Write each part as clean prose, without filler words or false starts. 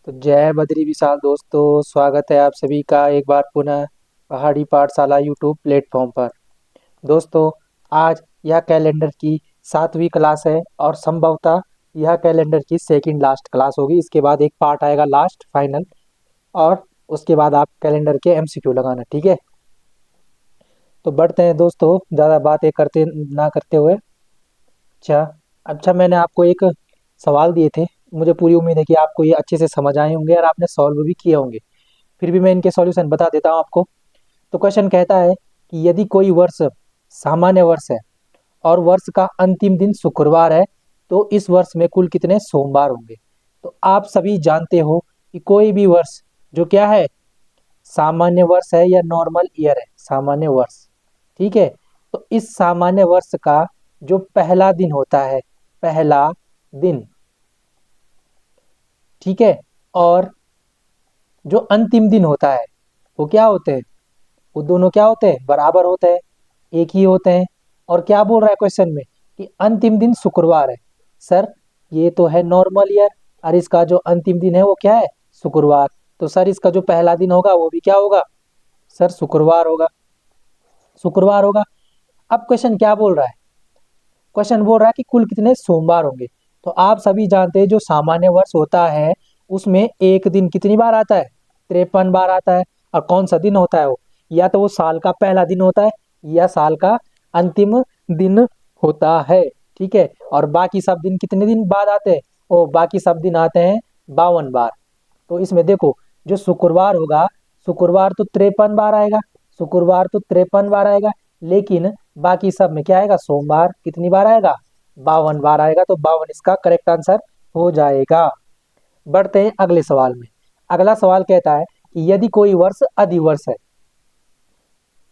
तो जय बद्री विशाल दोस्तों, स्वागत है आप सभी का एक बार पुनः पहाड़ी पाठशाला यूट्यूब प्लेटफॉर्म पर। दोस्तों, आज यह कैलेंडर की 7वीं क्लास है और संभवतः यह कैलेंडर की सेकंड लास्ट क्लास होगी। इसके बाद एक पार्ट आएगा लास्ट फाइनल, और उसके बाद आप कैलेंडर के एमसीक्यू लगाना, ठीक है। तो बढ़ते हैं दोस्तों, ज़्यादा बातें करते ना करते हुए। अच्छा अच्छा, मैंने आपको एक सवाल दिए थे। मुझे पूरी उम्मीद है कि आपको ये अच्छे से समझ आए होंगे और आपने सॉल्व भी किए होंगे। फिर भी मैं इनके सॉल्यूशन बता देता हूँ आपको। तो क्वेश्चन कहता है कि यदि कोई वर्ष सामान्य वर्ष है और वर्ष का अंतिम दिन शुक्रवार है, तो इस वर्ष में कुल कितने सोमवार होंगे। तो आप सभी जानते हो कि कोई भी वर्ष जो क्या है, सामान्य वर्ष है या नॉर्मल ईयर है, सामान्य वर्ष, ठीक है। तो इस सामान्य वर्ष का जो पहला दिन होता है, पहला दिन, ठीक है, और जो अंतिम दिन होता है वो क्या होते हैं, वो दोनों क्या होते हैं, बराबर होते हैं, एक ही होते हैं। और क्या बोल रहा है क्वेश्चन में कि अंतिम दिन शुक्रवार है। सर, ये तो है नॉर्मल ईयर, और इसका जो अंतिम दिन है वो क्या है, शुक्रवार। तो सर इसका जो पहला दिन होगा वो भी क्या होगा, सर शुक्रवार होगा, शुक्रवार होगा। अब क्वेश्चन क्या बोल रहा है, क्वेश्चन बोल रहा है कि कुल कितने सोमवार होंगे। तो आप सभी जानते हैं जो सामान्य वर्ष होता है उसमें एक दिन कितनी बार आता है, 53 बार आता है। और कौन सा दिन होता है वो, या तो वो साल का पहला दिन होता है या साल का अंतिम दिन होता है, ठीक है। और बाकी सब दिन कितने दिन बाद आते हैं, वो बाकी सब दिन आते हैं 52 बार। तो इसमें देखो, जो शुक्रवार होगा, शुक्रवार तो 53 बार आएगा, शुक्रवार तो 53 बार आएगा। लेकिन बाकी सब में क्या आएगा, सोमवार कितनी बार आएगा, 52 बार आएगा। तो 52 इसका करेक्ट आंसर हो जाएगा। बढ़ते हैं अगले सवाल में। अगला सवाल कहता है कि यदि कोई वर्ष अधिवर्ष है।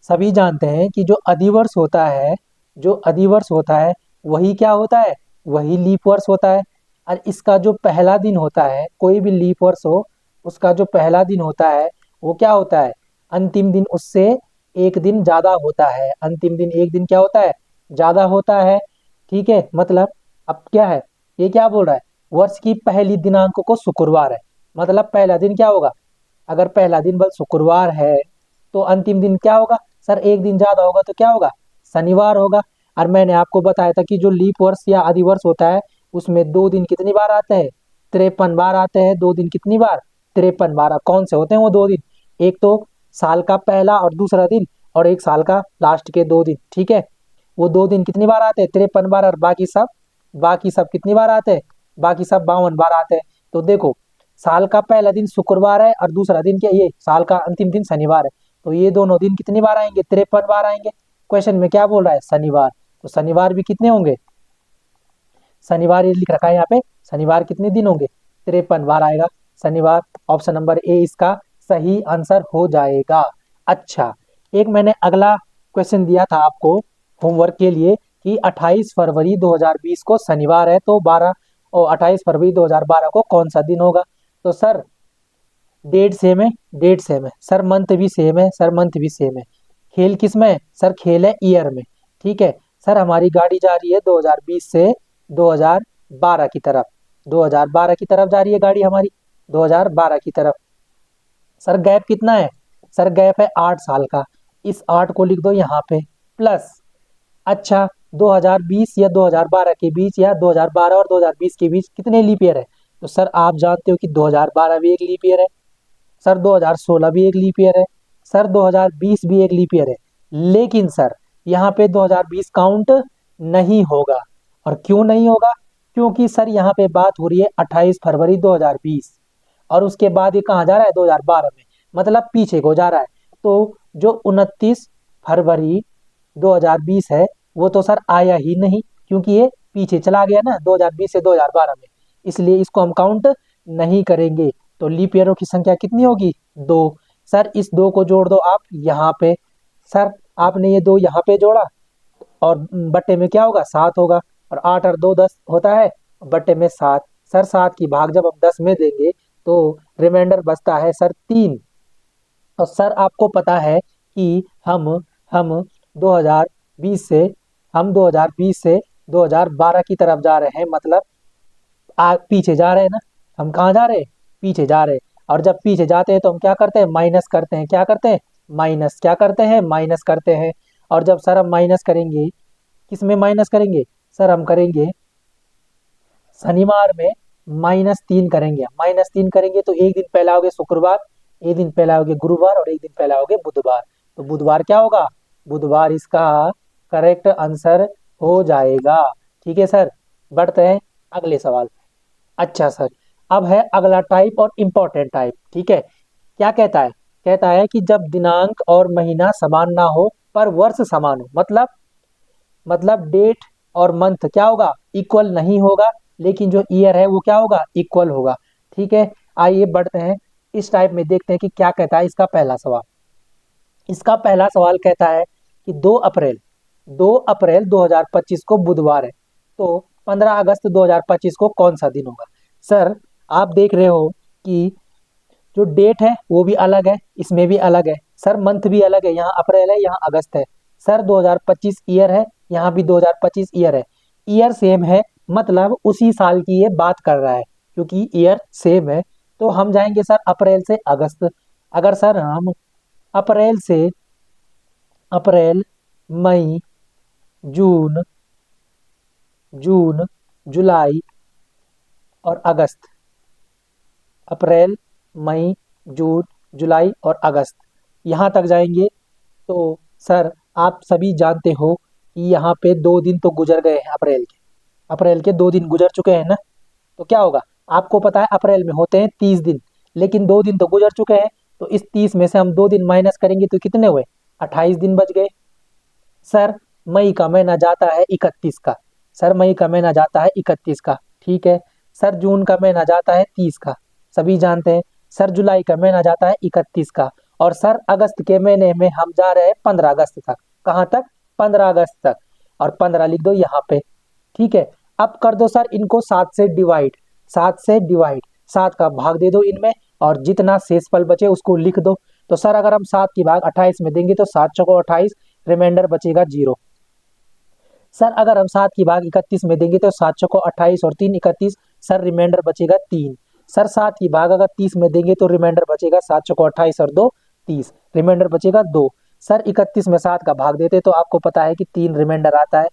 सभी जानते हैं कि जो अधिवर्ष होता है, जो अधिवर्ष होता है वही क्या होता है, वही लीप वर्ष होता है। और इसका जो पहला दिन होता है, कोई भी लीप वर्ष हो, उसका जो पहला दिन होता है वो क्या होता है, अंतिम दिन उससे एक दिन ज्यादा होता है। अंतिम दिन एक दिन क्या होता है, ज्यादा होता है, ठीक है। मतलब अब क्या है, ये क्या बोल रहा है, वर्ष की पहली दिनांक को शुक्रवार है, मतलब पहला दिन क्या होगा, अगर पहला दिन बस शुक्रवार है तो अंतिम दिन क्या होगा, सर एक दिन ज्यादा होगा तो क्या होगा, शनिवार होगा। और मैंने आपको बताया था कि जो लीप वर्ष या अधिवर्ष होता है उसमें 2 दिन कितनी बार आते हैं, 53 बार आते हैं। 2 दिन कितनी बार, 53 बार। अब कौन से होते हैं वो 2 दिन, एक तो साल का पहला और दूसरा दिन, और एक साल का लास्ट के 2 दिन, ठीक है। वो 2 दिन कितनी बार आते हैं, 53 बार। और बाकी सब कितनी बार आते हैं, बाकी सब 52 बार आते हैं। तो देखो, साल का पहला दिन शुक्रवार है और दूसरा दिन क्या, ये साल का अंतिम दिन शनिवार है। तो ये दोनों दिन कितनी बार आएंगे, 53 बार आएंगे। क्वेश्चन में क्या बोल रहा है, शनिवार। तो शनिवार भी कितने होंगे, शनिवार ये लिख रखा है यहाँ पे, शनिवार कितने दिन होंगे, 53 बार आएगा शनिवार। ऑप्शन नंबर ए इसका सही आंसर हो जाएगा। अच्छा, एक मैंने अगला क्वेश्चन दिया था आपको होमवर्क के लिए कि 28 फरवरी 2020 को शनिवार है, तो 28 फरवरी 2012 को कौन सा दिन होगा। तो सर डेट सेम है, डेट सेम है सर, मंथ भी सेम है सर, मंथ भी सेम है। खेल किस में है सर, खेल है ईयर में, ठीक है। सर हमारी गाड़ी जा रही है 2020 से 2012 की तरफ, 2012 की तरफ जा रही है गाड़ी हमारी, 2012 की तरफ। सर गैप कितना है, सर गैप है 8 साल का। इस 8 को लिख दो यहाँ पे, प्लस, अच्छा 2020 या 2012 के बीच या 2012 और 2020 के बीच कितने लीप ईयर है। तो सर आप जानते हो कि 2012 भी एक लीप ईयर है, सर 2016 भी एक लीप ईयर है, सर 2020 भी एक लीप ईयर है। लेकिन सर यहाँ पे 2020 काउंट नहीं होगा। और क्यों नहीं होगा, क्योंकि सर यहाँ पे बात हो रही है 28 फरवरी 2020, और उसके बाद ये कहाँ जा रहा है, 2012 में, मतलब पीछे को जा रहा है। तो जो 29 फरवरी 2020 है वो तो सर आया ही नहीं, क्योंकि ये पीछे चला गया ना 2020 से 2012 में, इसलिए इसको हम काउंट नहीं करेंगे। तो लीप ईयरों की संख्या कितनी होगी, 2। सर इस 2 को जोड़ दो आप यहाँ पे, सर आपने ये 2 यहाँ पे जोड़ा, और बट्टे में क्या होगा, 7 होगा। और 8 और 2 10 होता है, बट्टे में 7। सर 7 की भाग जब हम 10 में देंगे तो रिमाइंडर बचता है सर 3। तो सर आपको पता है कि हम 2020 से हम 2020 से 2012 की तरफ जा रहे हैं, मतलब पीछे जा रहे हैं ना। हम कहाँ जा रहे हैं, पीछे जा रहे हैं। और जब पीछे जाते हैं तो हम क्या करते हैं, माइनस करते हैं। क्या करते हैं, माइनस। क्या करते हैं, माइनस करते हैं। और जब सर हम माइनस करेंगे, किस में माइनस करेंगे, सर हम करेंगे शनिवार में -3 करेंगे। -3 करेंगे तो एक दिन पहला हो गया शुक्रवार, एक दिन पहला हो गया गुरुवार और एक दिन पहला हो गया बुधवार। तो बुधवार क्या होगा, बुधवार इसका करेक्ट आंसर हो जाएगा। ठीक है सर, बढ़ते हैं अगले सवाल पे। अच्छा सर, अब है अगला टाइप और इम्पोर्टेंट टाइप। ठीक है, क्या कहता है, कहता है कि जब दिनांक और महीना समान ना हो पर वर्ष समान हो, मतलब डेट और मंथ क्या होगा, इक्वल नहीं होगा, लेकिन जो ईयर है वो क्या होगा, इक्वल होगा। ठीक है, आइए बढ़ते हैं इस टाइप में, देखते हैं कि क्या कहता है इसका पहला सवाल। इसका पहला सवाल कहता है कि 2 अप्रैल 2025 को बुधवार है, तो 15 अगस्त 2025 को कौन सा दिन होगा। सर आप देख रहे हो कि जो डेट है वो भी अलग है, इसमें भी अलग है। सर मंथ भी अलग है, यहाँ अप्रैल है यहाँ अगस्त है। सर 2025 ईयर है, यहाँ भी 2025 ईयर है। ईयर सेम है, मतलब उसी साल की ये बात कर रहा है, क्योंकि ईयर सेम है। तो हम जाएंगे सर अप्रैल से अगस्त। अगर सर हम अप्रैल से अप्रैल, मई, जून, जुलाई और अगस्त, अप्रैल, मई, जून, जुलाई और अगस्त, यहाँ तक जाएंगे तो सर आप सभी जानते हो कि यहाँ पे 2 दिन तो गुजर गए हैं अप्रैल के 2 दिन गुजर चुके हैं ना। तो क्या होगा, आपको पता है अप्रैल में होते हैं 30 दिन, लेकिन 2 दिन तो गुजर चुके हैं। तो इस 30 में से हम 2 दिन माइनस करेंगे तो कितने हुए, 28 दिन बच गए। सर मई का महीना जाता है 31 का, सर मई का महीना जाता है 31 का। ठीक है, सर जून का महीना जाता है 30 का, सभी जानते हैं। सर जुलाई का महीना जाता है 31 का। और सर अगस्त के महीने में हम जा रहे हैं 15 अगस्त तक। कहाँ तक, 15 अगस्त तक। और 15 लिख दो यहाँ पे। ठीक है, अब कर दो सर इनको 7 से डिवाइड, 7 का भाग दे दो इनमें, और जितना शेषफल बचे उसको लिख दो। तो सर अगर हम 7 की भाग 28 में देंगे तो 7 चौको 28, रिमाइंडर बचेगा 0। सर अगर हम 7 की भाग 31 में देंगे तो 7 चौको 28 और 3 31, सर रिमाइंडर बचेगा 3। सर 7 की भाग अगर 30 में देंगे तो रिमाइंडर बचेगा 7 चौको 28 और 2 30, रिमाइंडर बचेगा 2। सर 31 में 7 का भाग देते तो आपको पता है कि 3 रिमाइंडर आता है।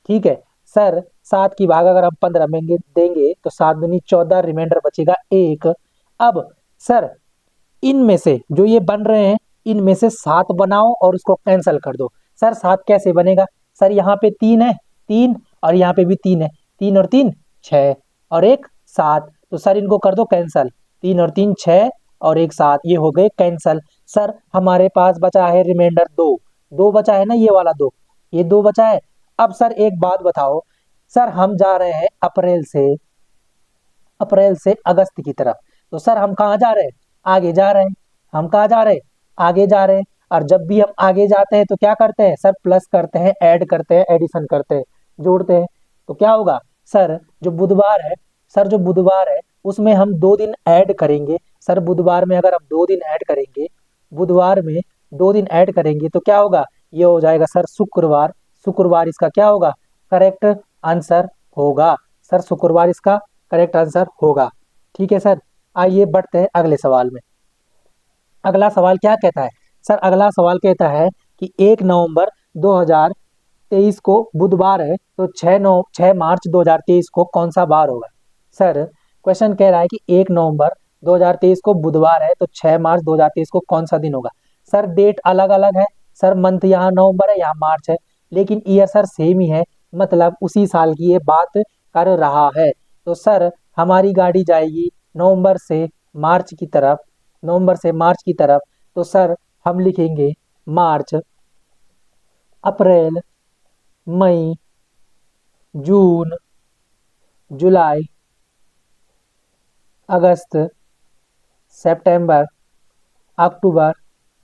ठीक है, सर 7 की भाग अगर हम 15 में देंगे तो 7 दूनी 14, रिमाइंडर बचेगा 1। अब सर इनमें से जो ये बन रहे हैं, इनमें से 7 बनाओ और उसको कैंसिल कर दो। सर 7 कैसे बनेगा, सर यहाँ पे 3 है, 3 और यहाँ पे भी 3 है, 3 और 3 6 और 1 7। तो सर इनको कर दो कैंसल, 3 और 3 6 और 1 7, ये हो गए कैंसल। सर हमारे पास बचा है रिमाइंडर 2, 2 बचा है ना, ये वाला 2, ये 2 बचा है। अब सर एक बात बताओ, सर हम जा रहे हैं अप्रैल से अगस्त की तरफ। तो सर हम कहाँ जा रहे हैं, आगे जा रहे हैं। हम कहाँ जा रहे हैं, आगे जा रहे हैं। और जब भी हम आगे जाते हैं तो क्या करते हैं सर, प्लस करते हैं, ऐड करते हैं, एडिशन करते हैं, जोड़ते हैं। तो क्या होगा सर, जो बुधवार है, सर जो बुधवार है उसमें हम 2 दिन ऐड करेंगे। सर बुधवार में अगर हम 2 दिन ऐड करेंगे, बुधवार में 2 दिन ऐड करेंगे तो क्या होगा, ये हो जाएगा सर शुक्रवार। शुक्रवार इसका क्या होगा, करेक्ट आंसर होगा। सर शुक्रवार इसका करेक्ट आंसर होगा। ठीक है सर, आइए बढ़ते हैं अगले सवाल में। अगला सवाल क्या कहता है, सर अगला सवाल कहता है कि 1 नवंबर 2023 को बुधवार है, तो 6 मार्च 2023 को कौन सा बार होगा। सर क्वेश्चन कह रहा है कि 1 नवंबर 2023 को बुधवार है, तो 6 मार्च 2023 को कौन सा दिन होगा। सर डेट अलग अलग है, सर मंथ यहाँ नवंबर है यहाँ मार्च है, लेकिन ईयर सर सेम ही है, मतलब उसी साल की ये बात कर रहा है। तो सर हमारी गाड़ी जाएगी नवंबर से मार्च की तरफ, नवंबर से मार्च की तरफ। तो सर हम लिखेंगे मार्च, अप्रैल, मई, जून, जुलाई, अगस्त, सितंबर, अक्टूबर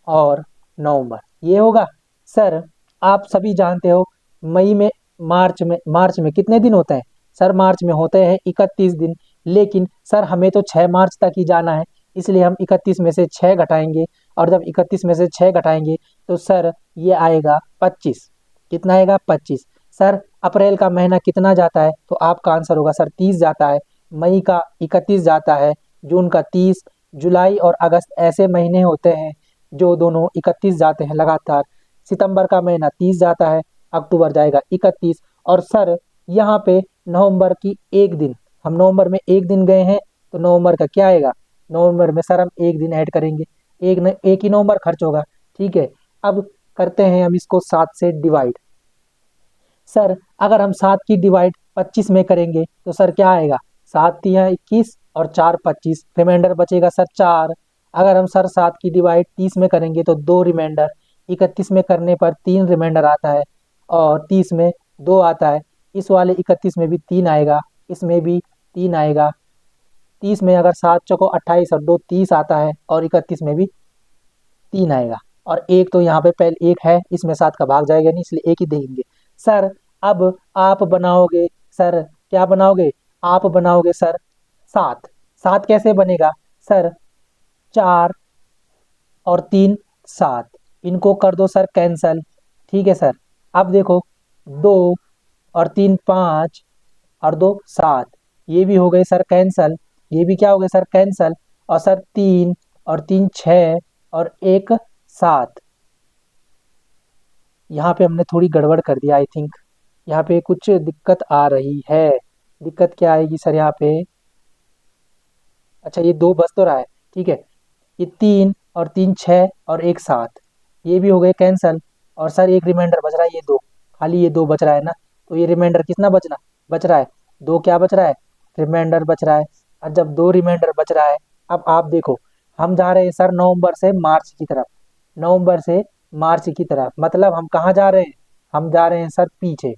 और नवंबर, ये होगा। सर आप सभी जानते हो मई में, मार्च में कितने दिन होते हैं, सर मार्च में होते हैं 31 दिन, लेकिन सर हमें तो 6 मार्च तक ही जाना है, इसलिए हम 31 में से 6 घटाएंगे। और जब 31 में से 6 घटाएंगे तो सर ये आएगा 25। कितना आएगा, 25। सर अप्रैल का महीना कितना जाता है, तो आपका आंसर होगा सर 30 जाता है। मई का 31 जाता है जून का 30, जुलाई और अगस्त ऐसे महीने होते हैं जो दोनों 31 जाते हैं लगातार। सितंबर का महीना 30 जाता है, अक्टूबर जाएगा 31। और सर यहाँ पे नवंबर की एक दिन, हम नवंबर में एक दिन गए हैं तो नवंबर का क्या आएगा, नवंबर में सर हम एक दिन ऐड करेंगे, एक ही नवंबर खर्च होगा। ठीक है, अब करते हैं हम इसको 7 से डिवाइड। सर अगर हम 7 की डिवाइड 25 में करेंगे तो सर क्या आएगा, 7 तिया 21 और 4 25, रिमाइंडर बचेगा सर 4। अगर हम सर 7 की डिवाइड 30 में करेंगे तो 2 रिमाइंडर, 31 में करने पर 3 रिमाइंडर आता है और 30 में 2 आता है। इस वाले 31 में भी 3 आएगा, इसमें भी 3 आएगा। 30 में अगर 7 चौको 28 और 2 30 आता है और 31 में भी 3 आएगा। और एक तो यहाँ पे पहले एक है, इसमें 7 का भाग जाएगा नहीं, इसलिए एक ही देंगे। सर अब आप बनाओगे, सर क्या बनाओगे, आप बनाओगे सर 7। 7 कैसे बनेगा सर, 4 और 3 7, इनको कर दो सर कैंसल। ठीक है सर, अब देखो 2 और 3 5 और 2 7, ये भी हो गए सर कैंसल, ये भी क्या हो गए सर कैंसल। और सर 3 और 3 6 और 1 7, यहाँ पे हमने थोड़ी गड़बड़ कर दिया, आई थिंक यहाँ पे कुछ दिक्कत आ रही है। दिक्कत क्या आएगी सर यहाँ पे, अच्छा ये 2 बच तो रहा है, ठीक है, ये 3 और 3 6 और 1 7, ये भी हो गए कैंसल। और सर एक रिमाइंडर बच रहा है, ये 2, खाली ये 2 बच रहा है ना, तो ये रिमाइंडर कितना बच रहा है, 2 क्या बच रहा है, रिमाइंडर बच रहा है। और जब 2 रिमाइंडर बच रहा है, अब आप देखो हम जा रहे हैं सर नवंबर से मार्च की तरफ, नवंबर से मार्च की तरफ, मतलब हम कहाँ जा रहे हैं, हम जा रहे हैं सर पीछे।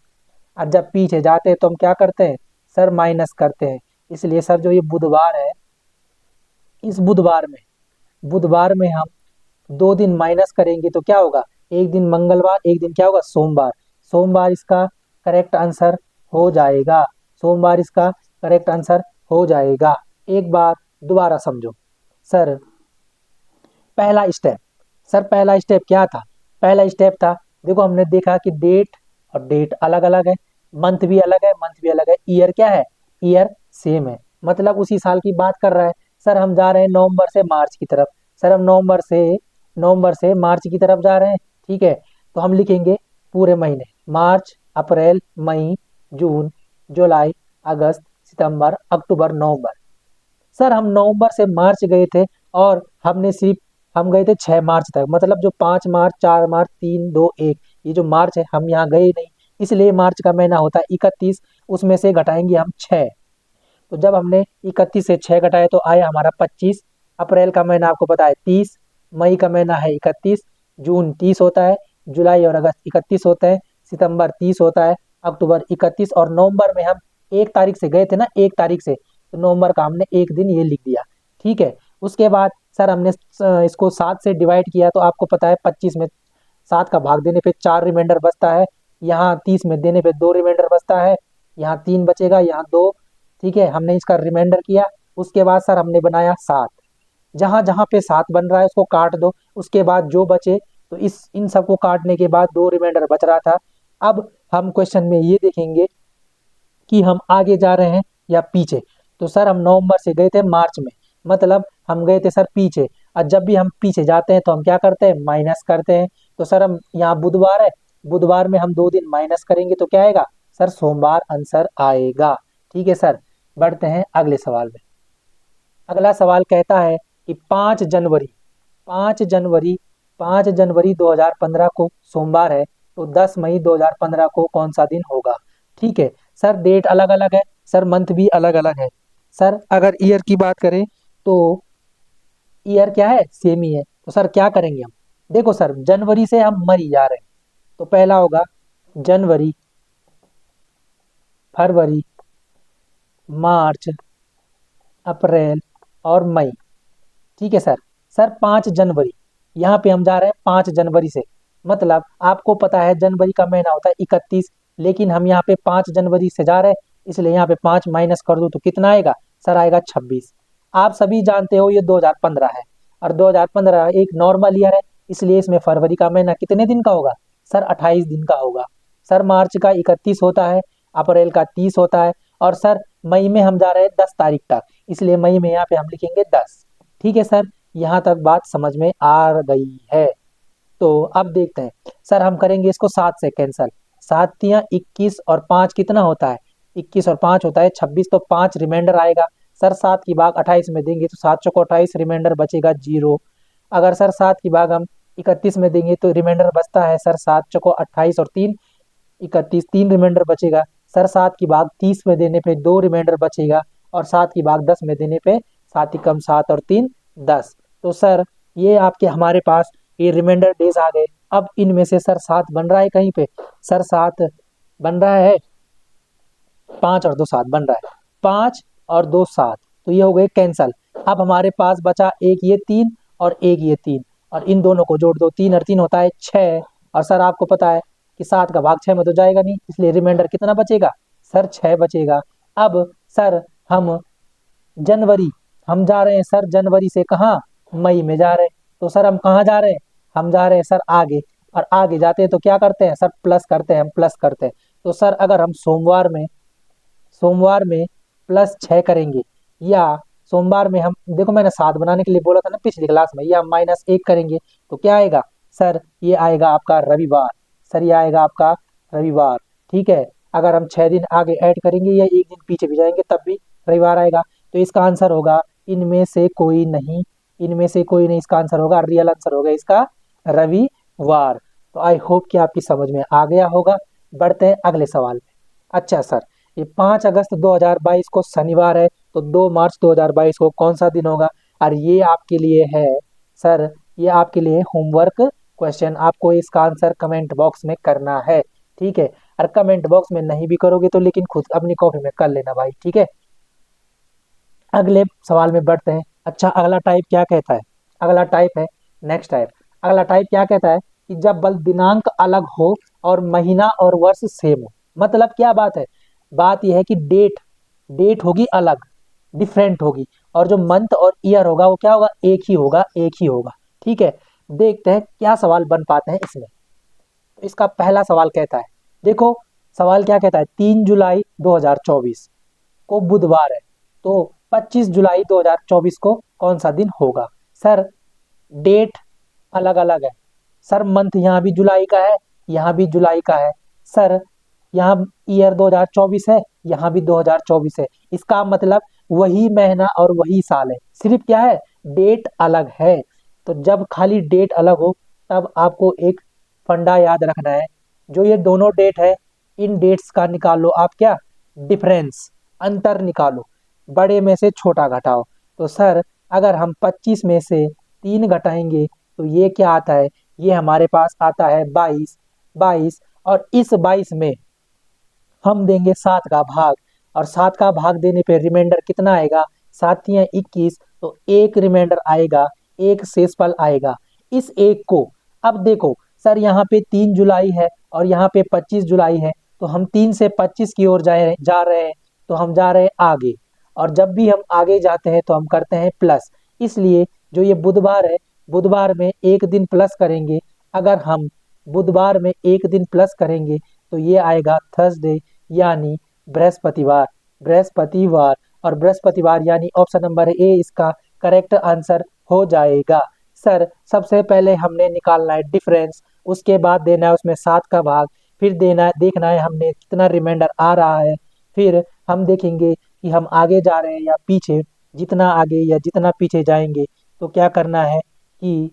और जब पीछे जाते हैं तो हम क्या करते हैं सर, माइनस करते हैं। इसलिए सर जो ये बुधवार है, इस बुधवार में हम 2 दिन माइनस करेंगे तो क्या होगा, एक दिन मंगलवार, एक दिन क्या होगा सोमवार। सोमवार इसका करेक्ट आंसर हो जाएगा, सोमवार इसका करेक्ट आंसर हो जाएगा। एक बार दोबारा समझो सर, पहला स्टेप, सर पहला स्टेप क्या था, पहला स्टेप था, देखो हमने देखा कि डेट और डेट अलग अलग है, मंथ भी अलग है, मंथ भी अलग है, ईयर क्या है, ईयर सेम है, मतलब उसी साल की बात कर रहा है। सर हम जा रहे हैं नवंबर से मार्च की तरफ, सर हम नवंबर से मार्च की तरफ जा रहे हैं। ठीक है, तो हम लिखेंगे पूरे महीने, मार्च अप्रैल मई जून जुलाई अगस्त सितंबर अक्टूबर नवंबर। सर हम नवंबर से मार्च गए थे और हमने सिर्फ हम गए थे 6 मार्च तक, मतलब जो 5 मार्च 4 मार्च 3 2 1, ये जो मार्च है हम यहाँ गए नहीं, इसलिए मार्च का महीना होता है 31, उसमें से घटाएंगे हम 6। तो जब हमने 31 से 6 घटाए तो आया हमारा 25। अप्रैल का महीना आपको पता है 30, मई का महीना है 31, जून 30 होता है, जुलाई और अगस्त 31 होता है, सितंबर 30 होता है, अक्टूबर 31, और नवंबर में हम 1 तारीख से गए थे ना, 1 तारीख से, तो नवंबर का हमने एक दिन ये लिख दिया। ठीक है, उसके बाद सर हमने इसको 7 से डिवाइड किया तो आपको पता है 25 में 7 का भाग देने पे 4 रिमाइंडर बचता है, यहाँ 30 में देने पे 2 रिमाइंडर बचता है, यहाँ 3 बचेगा, यहाँ 2। ठीक है, हमने इसका रिमाइंडर किया, उसके बाद सर हमने बनाया 7, जहाँ जहाँ पे 7 बन रहा है उसको काट दो, उसके बाद जो बचे, तो इस इन सबको काटने के बाद 2 रिमाइंडर बच रहा था। अब हम क्वेश्चन में ये देखेंगे कि हम आगे जा रहे हैं या पीछे। तो सर हम नवंबर से गए थे मार्च में, मतलब हम गए थे सर पीछे, और जब भी हम पीछे जाते हैं तो हम क्या करते हैं, माइनस करते हैं। तो सर हम यहाँ बुधवार है, बुधवार में हम 2 दिन माइनस करेंगे तो क्या आएगा सर, सोमवार आंसर आएगा। ठीक है सर, बढ़ते हैं अगले सवाल में। अगला सवाल कहता है कि 5 जनवरी 5 जनवरी 2015 को सोमवार है, तो 10 मई 2015 को कौन सा दिन होगा। ठीक है सर, डेट अलग अलग है, सर मंथ भी अलग अलग है। सर अगर ईयर की बात करें तो ईयर क्या है, सेम ही है। तो सर क्या करेंगे हम, देखो सर जनवरी से हम मई जा रहे हैं, तो पहला होगा जनवरी, फरवरी, मार्च, अप्रैल और मई। ठीक है सर, सर 5 जनवरी, यहाँ पे हम जा रहे हैं 5 जनवरी से, मतलब आपको पता है जनवरी का महीना होता है 31, लेकिन हम यहाँ पे 5 जनवरी से जा रहे हैं, इसलिए यहाँ पे 5 माइनस कर दो तो कितना आएगा सर, आएगा 26। आप सभी जानते हो ये 2015 है, और 2015 एक नॉर्मल ईयर है, इसलिए इसमें फरवरी का महीना कितने दिन का होगा सर, 28 दिन का होगा। सर मार्च का 31 होता है, अप्रैल का 30 होता है, और सर मई में हम जा रहे हैं 10 तारीख तक, इसलिए मई में यहाँ पे हम लिखेंगे 10। ठीक है सर, यहाँ तक बात समझ में आ गई है। तो अब देखते हैं सर, हम करेंगे इसको 7 से कैंसल। 7 तियां 21 और 5 कितना होता है? 21 और 5 होता है 26, तो 5 रिमाइंडर आएगा। सर 7 की भाग 28 में देंगे तो 7 चौको 28, रिमाइंडर बचेगा 0। अगर सर 7 की भाग हम 31 में देंगे तो रिमाइंडर बचता है सर 7 चौको 28 और 3 31, 3 रिमाइंडर बचेगा। सर 7 की भाग 30 में देने पे 2 रिमाइंडर बचेगा, और 7 की भाग 10 में देने पे 7 एकम 7 और 3 10। तो सर ये आपके हमारे पास ये रिमाइंडर डेज आ गए। अब इनमें से सर 7 बन रहा है कहीं पे? सर 7 बन रहा है, 5 और 2 7 बन रहा है, 5 और 2 7, तो ये हो गए कैंसल। अब हमारे पास बचा एक ये 3 और एक ये 3, और इन दोनों को जोड़ दो, 3 और 3 होता है 6। और सर आपको पता है कि 7 का भाग 6 में तो जाएगा नहीं, इसलिए रिमाइंडर कितना बचेगा? सर 6 बचेगा। अब सर हम जनवरी, हम जा रहे हैं सर जनवरी से कहाँ? मई में जा रहे हैं। तो सर हम कहाँ जा रहे हैं? हम जा रहे हैं सर आगे, और आगे जाते हैं तो क्या करते हैं सर? प्लस करते हैं, हम प्लस करते हैं। तो सर अगर हम सोमवार में +6 करेंगे, या सोमवार में हम, देखो मैंने 7 बनाने के लिए बोला था ना पिछली क्लास में, या -1 करेंगे तो क्या आएगा? सर ये आएगा आपका रविवार। सर ये आएगा आपका रविवार। ठीक है, अगर हम 6 दिन आगे ऐड करेंगे या एक दिन पीछे भी जाएंगे तब भी रविवार आएगा। तो इसका आंसर होगा इनमें से कोई नहीं, इनमें से कोई नहीं, इसका आंसर होगा, रियल आंसर होगा इसका रविवार। तो आई होप कि आपकी समझ में आ गया होगा। बढ़ते हैं अगले सवाल में। अच्छा सर, ये 5 अगस्त 2022 को शनिवार है, तो 2 मार्च 2022 को कौन सा दिन होगा? और ये आपके लिए है सर, ये आपके लिए होमवर्क क्वेश्चन, आपको इसका आंसर कमेंट बॉक्स में करना है। ठीक है, और कमेंट बॉक्स में नहीं भी करोगे तो लेकिन खुद अपनी कॉपी में कर लेना भाई। ठीक है, अगले सवाल में बढ़ते हैं। अच्छा, अगला टाइप क्या कहता है? अगला टाइप है नेक्स्ट टाइप। अगला टाइप क्या कहता है कि जब बल दिनांक अलग हो और महीना और वर्ष सेम हो। मतलब क्या बात है? बात यह है कि डेट होगी अलग, डिफरेंट होगी, और जो मंथ और ईयर होगा वो क्या होगा? एक ही होगा, एक ही होगा। ठीक है, देखते हैं क्या सवाल बन पाते हैं इसमें। तो इसका पहला सवाल कहता है, देखो सवाल क्या कहता है, 3 जुलाई 2024 को बुधवार है, तो 25 जुलाई 2024 को कौन सा दिन होगा? सर डेट अलग अलग है। सर मंथ यहाँ भी जुलाई का है, यहाँ भी जुलाई का है। सर यहाँ ईयर 2024 है, यहाँ भी 2024 है। इसका मतलब वही महीना और वही साल है, सिर्फ क्या है? डेट अलग है। तो जब खाली डेट अलग हो तब आपको एक फंडा याद रखना है, जो ये दोनों डेट है इन डेट्स का निकालो आप क्या? डिफरेंस, अंतर निकालो, बड़े में से छोटा घटाओ। तो सर अगर हम 25 में से 3 घटाएंगे तो ये क्या आता है? ये हमारे पास आता है 22। और इस 22 में हम देंगे 7 का भाग, और 7 का भाग देने पे रिमाइंडर कितना आएगा? 7 तियां 21, तो एक रिमाइंडर आएगा, एक शेषफल आएगा। इस एक को, अब देखो सर यहाँ पे 3 जुलाई है और यहाँ पे 25 जुलाई है, तो हम 3 से 25 की ओर जा रहे हैं, तो हम जा रहे हैं आगे। और जब भी हम आगे जाते हैं तो हम करते हैं प्लस, इसलिए जो ये बुधवार है, बुधवार में एक दिन प्लस करेंगे। अगर हम बुधवार में एक दिन प्लस करेंगे तो ये आएगा थर्सडे, यानी बृहस्पतिवार। बृहस्पतिवार, और बृहस्पतिवार यानी ऑप्शन नंबर ए इसका करेक्ट आंसर हो जाएगा। सर सबसे पहले हमने निकालना है डिफरेंस, उसके बाद देना है उसमें 7 का भाग, फिर देखना है हमने कितना रिमाइंडर आ रहा है, फिर हम देखेंगे कि हम आगे जा रहे हैं या पीछे। जितना आगे या जितना पीछे जाएंगे तो क्या करना है कि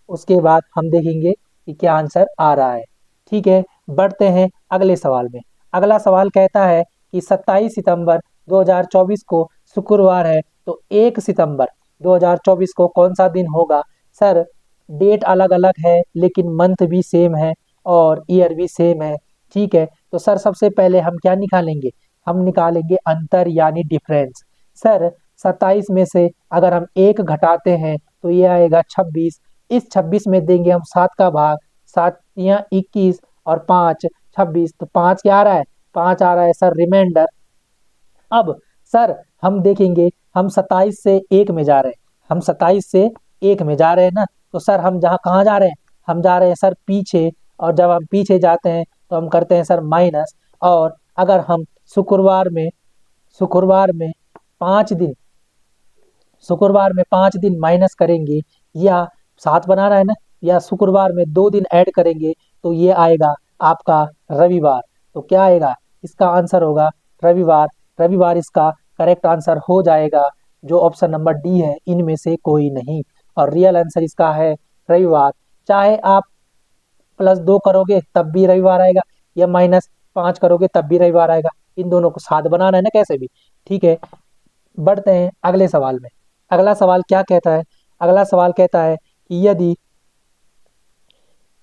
उसके बाद हम देखेंगे कि क्या आंसर आ रहा है। ठीक है, बढ़ते हैं अगले सवाल में। अगला सवाल कहता है कि 27 सितंबर 2024 को शुक्रवार है, तो 1 सितंबर 2024 को कौन सा दिन होगा? सर डेट अलग अलग है लेकिन मंथ भी सेम है और ईयर भी सेम है। ठीक है, तो सर सबसे पहले हम क्या निकालेंगे? हम निकालेंगे अंतर यानी डिफरेंस। सर 27 में से अगर हम 1 घटाते हैं तो ये आएगा 26। इस 26 में देंगे हम 7 का भाग, 7 या 21 और 5 26, तो 5 क्या आ रहा है? 5 आ रहा है सर रिमाइंडर। अब सर हम देखेंगे, हम 27 से 1 में जा रहे हैं, हम 27 से 1 में जा रहे हैं ना, तो सर हम जहाँ कहाँ जा रहे हैं? हम जा रहे हैं सर पीछे, और जब हम पीछे जाते हैं तो हम करते हैं सर माइनस। और अगर हम शुक्रवार में 5 दिन, शुक्रवार में 5 दिन माइनस करेंगे, या 7 बना रहा है ना, या शुक्रवार में 2 दिन ऐड करेंगे, तो ये आएगा आपका रविवार। तो क्या आएगा, इसका आंसर होगा रविवार। रविवार इसका करेक्ट आंसर हो जाएगा, जो ऑप्शन नंबर डी है इनमें से कोई नहीं। और रियल आंसर इसका है रविवार। चाहे आप +2 करोगे तब भी रविवार आएगा, या -5 करोगे तब भी रविवार आएगा। इन दोनों को साथ बनाना है ना कैसे भी। ठीक है, बढ़ते हैं अगले सवाल में। अगला सवाल क्या कहता है, अगला सवाल कहता है कि यदि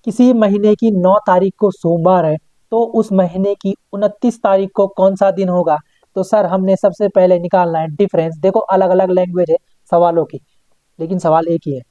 किसी महीने की 9 तारीख को सोमवार है, तो उस महीने की 29 तारीख को कौन सा दिन होगा। तो सर हमने सबसे पहले निकालना है डिफरेंस। देखो अलग अलग लैंग्वेज है सवालों की, लेकिन सवाल एक ही है।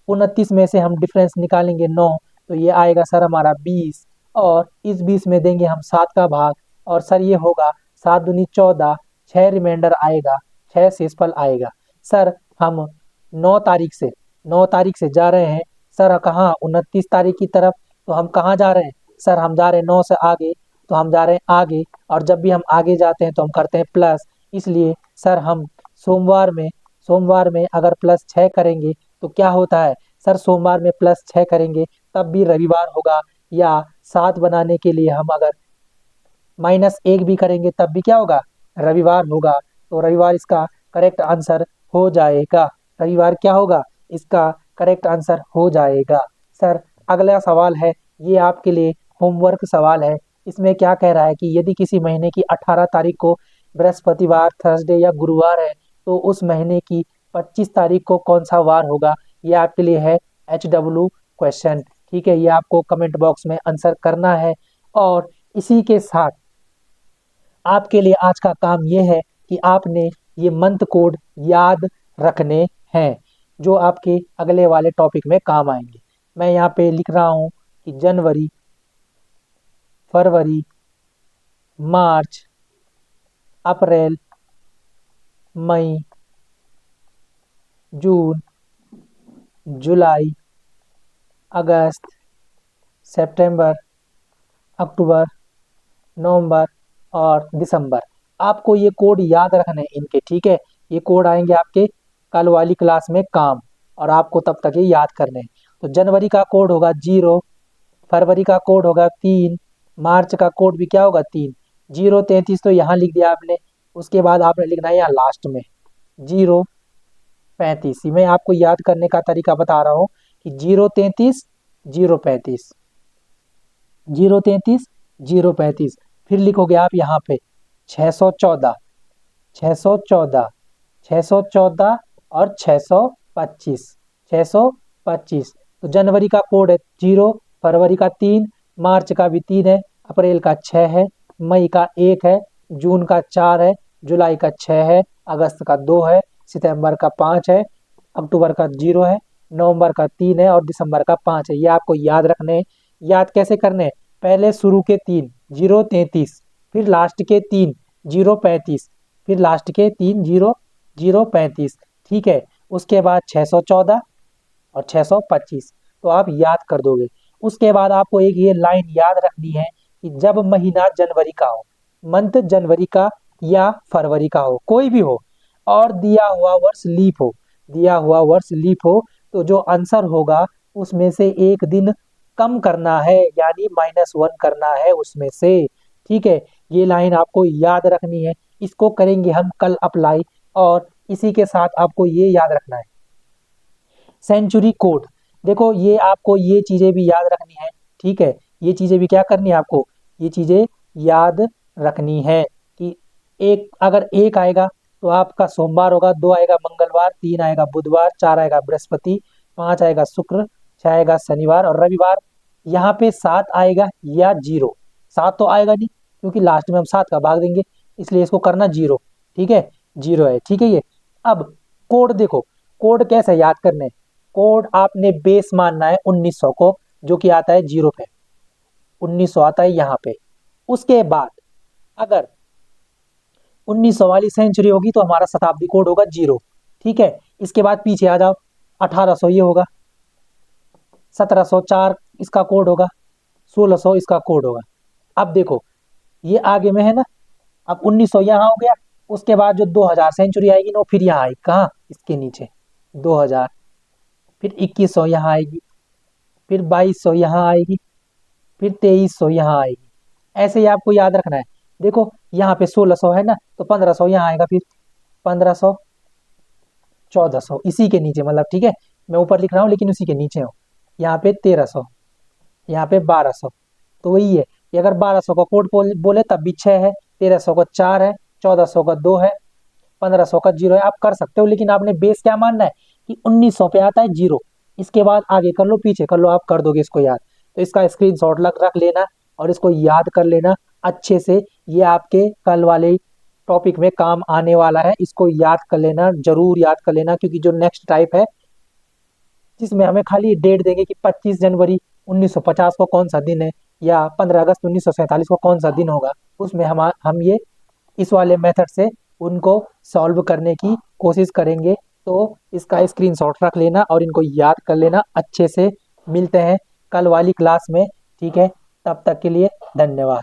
29 में से हम डिफरेंस निकालेंगे 9, तो ये आएगा सर हमारा 20, और इस 20 में देंगे हम 7 का भाग, और सर ये होगा 7 दूनी 14, 6 रिमाइंडर आएगा, 6 शेषफल आएगा। सर हम 9 तारीख से 9 तारीख से जा रहे हैं सर कहाँ, 29 तारीख की तरफ। तो हम कहाँ जा रहे हैं सर, हम जा रहे हैं 9 से आगे, तो हम जा रहे हैं आगे, और जब भी हम आगे जाते हैं तो हम करते हैं प्लस। इसलिए सर हम सोमवार में अगर +6 करेंगे तो क्या होता है सर, सोमवार में +6 करेंगे तब भी रविवार होगा, या 7 बनाने के लिए हम अगर -1 भी करेंगे तब भी क्या होगा, रविवार होगा। तो रविवार इसका करेक्ट आंसर हो जाएगा। रविवार क्या होगा, इसका करेक्ट आंसर हो जाएगा। सर अगला सवाल है, ये आपके लिए होमवर्क सवाल है। इसमें क्या कह रहा है कि यदि किसी महीने की 18 तारीख को बृहस्पतिवार, थर्सडे या गुरुवार है, तो उस महीने की 25 तारीख को कौन सा वार होगा। ये आपके लिए है HW क्वेश्चन। ठीक है, ये आपको कमेंट बॉक्स में आंसर करना है। और इसी के साथ आपके लिए आज का काम ये है कि आपने ये मंथ कोड याद रखने हैं, जो आपके अगले वाले टॉपिक में काम आएंगे। मैं यहाँ पे लिख रहा हूँ कि जनवरी, फरवरी, मार्च, अप्रैल, मई, जून, जुलाई, अगस्त, सितंबर, अक्टूबर, नवंबर और दिसंबर। आपको ये कोड याद रखने हैं इनके। ठीक है, ये कोड आएंगे आपके कल वाली क्लास में काम, और आपको तब तक ये याद करने हैं। तो जनवरी का कोड होगा 0, फरवरी का कोड होगा 3, मार्च का कोड भी क्या होगा 3। 033 तो यहाँ लिख दिया आपने, उसके बाद आपने लिखना है यहाँ लास्ट में 035। मैं आपको याद करने का तरीका बता रहा हूँ कि 033, 035, 033, 035। फिर लिखोगे आप यहाँ पे 614, 614, 614 और 625, 625। तो जनवरी का कोड है 0, फरवरी का 3, मार्च का भी 3 है, अप्रैल का 6 है, मई का 1 है, जून का 4 है, जुलाई का 6 है, अगस्त का 2 है, सितंबर का 5 है, अक्टूबर का 0 है, नवंबर का 3 है और दिसंबर का 5 है। ये आपको याद रखने हैं। याद कैसे करने हैं, पहले शुरू के 3 033, फिर लास्ट के 3 035, फिर लास्ट के 3 035। ठीक है, उसके बाद 614 और 625, तो आप याद कर दोगे। उसके बाद आपको एक ये लाइन याद रखनी है कि जब महीना जनवरी का हो, मंथ जनवरी का या फरवरी का हो, कोई भी हो, और दिया हुआ वर्ष लीप हो, दिया हुआ वर्ष लीप हो, तो जो आंसर होगा उसमें से एक दिन कम करना है, यानी -1 करना है उसमें से। ठीक है, ये लाइन आपको याद रखनी है। इसको करेंगे हम कल अप्लाई, और इसी के साथ आपको ये याद रखना है सेंचुरी कोड। देखो ये आपको ये चीजें भी याद रखनी है। ठीक है, ये चीजें भी क्या करनी है आपको, ये चीजें याद रखनी है कि एक अगर 1 आएगा तो आपका सोमवार होगा, 2 आएगा मंगलवार, 3 आएगा बुधवार, 4 आएगा बृहस्पति, 5 आएगा शुक्र, 6 आएगा शनिवार और रविवार। यहाँ पे 7 आएगा या 0, 7 तो आएगा नहीं क्योंकि लास्ट में हम 7 का भाग देंगे, इसलिए इसको करना 0। ठीक है, 0 है। ठीक है, ये अब कोड देखो, कोड कैसे याद करने, कोड आपने बेस मानना है 1900 को, जो कि आता है 0 पे, 1900 आता है यहाँ पे। उसके बाद अगर 1900 वाली सेंचुरी होगी तो हमारा शताब्दी कोड होगा 0। ठीक है, इसके बाद पीछे आ जाओ, 1800 ये होगा, 1704 इसका कोड होगा, 1600 इसका कोड होगा। अब देखो ये आगे में है ना, अब 1900 यहाँ हो गया, उसके बाद जो 2000 सेंचुरी आएगी ना, वो फिर यहाँ आएगी, कहाँ, इसके नीचे 2000, फिर 2100 यहाँ आएगी, फिर 2200 यहाँ आएगी, फिर 2300 यहाँ आएगी। ऐसे ही आपको याद रखना है। देखो यहाँ पे 1600 है ना, तो 1500 यहाँ आएगा, फिर 1500, 1400 इसी के नीचे, मतलब ठीक है, मैं ऊपर लिख रहा हूँ लेकिन उसी के नीचे हूँ। यहाँ पे 1300, यहाँ पे 1200, तो वही है कि अगर 1200 का कोड बोले तब भी 6 है, 1300 का 4 है, 1400 का 2 है, 1500 का 0 है। आप कर सकते हो, लेकिन आपने बेस क्या मानना है कि 1900 पे आता है 0। इसके बाद आगे कर लो, पीछे कर लो, आप कर दोगे इसको याद। तो इसका स्क्रीनशॉट रख लेना और इसको याद कर लेना अच्छे से। ये आपके कल वाले टॉपिक में काम आने वाला है, इसको याद कर लेना, जरूर याद कर लेना, क्योंकि जो नेक्स्ट टाइप है जिसमें हमें खाली डेट देंगे कि 25 जनवरी 1950 को कौन सा दिन है, या 15 अगस्त 1947 को कौन सा दिन होगा, उसमें हम ये इस वाले मेथड से उनको सॉल्व करने की कोशिश करेंगे। तो इसका स्क्रीनशॉट रख लेना और इनको याद कर लेना अच्छे से। मिलते हैं कल वाली क्लास में, ठीक है, तब तक के लिए धन्यवाद।